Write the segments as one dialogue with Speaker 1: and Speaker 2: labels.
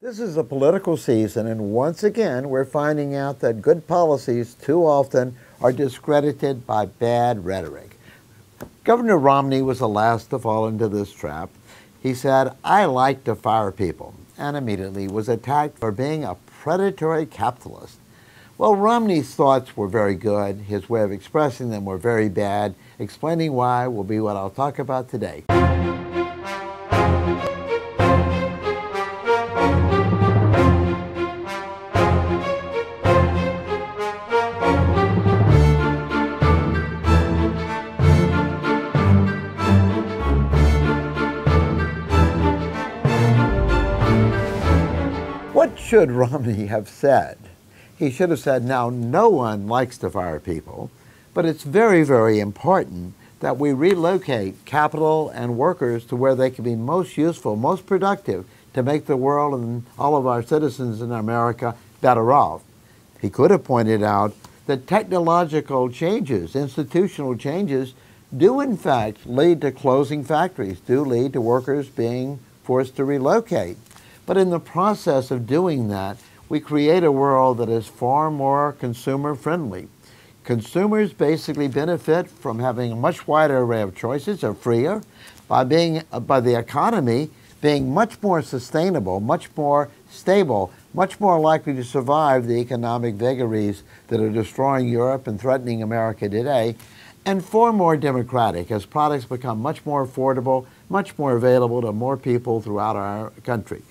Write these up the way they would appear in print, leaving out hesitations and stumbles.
Speaker 1: This is a political season, and once again, we're finding out that good policies too often are discredited by bad rhetoric. Governor Romney was the last to fall into this trap. He said, "I like to fire people," and immediately was attacked for being a predatory capitalist. Well, Romney's thoughts were very good. His way of expressing them were very bad. Explaining why will be what I'll talk about today. What should Romney have said? He should have said, now, no one likes to fire people, but it's very, very important that we relocate capital and workers to where they can be most useful, most productive to make the world and all of our citizens in America better off. He could have pointed out that technological changes, institutional changes, do in fact lead to closing factories, do lead to workers being forced to relocate. But in the process of doing that, we create a world that is far more consumer friendly. Consumers basically benefit from having a much wider array of choices, or freer, by the economy being much more sustainable, much more stable, much more likely to survive the economic vagaries that are destroying Europe and threatening America today, and far more democratic as products become much more affordable, much more available to more people throughout our country.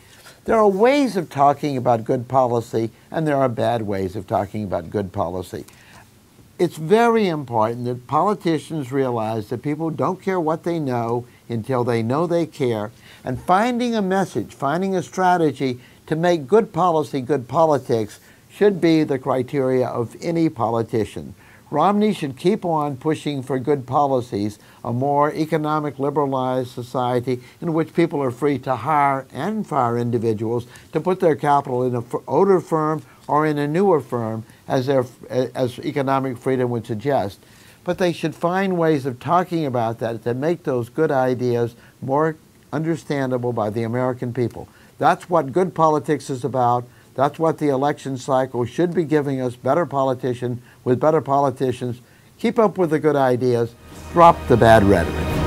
Speaker 1: There are ways of talking about good policy, and there are bad ways of talking about good policy. It's very important that politicians realize that people don't care what they know until they know they care, and finding a message, finding a strategy to make good policy good politics should be the criteria of any politician. Romney should keep on pushing for good policies, a more economic liberalized society in which people are free to hire and fire individuals to put their capital in an older firm or in a newer firm as economic freedom would suggest. But they should find ways of talking about that to make those good ideas more understandable by the American people. That's what good politics is about. That's what the election cycle should be giving us, better politicians with better politicians. Keep up with the good ideas, drop the bad rhetoric.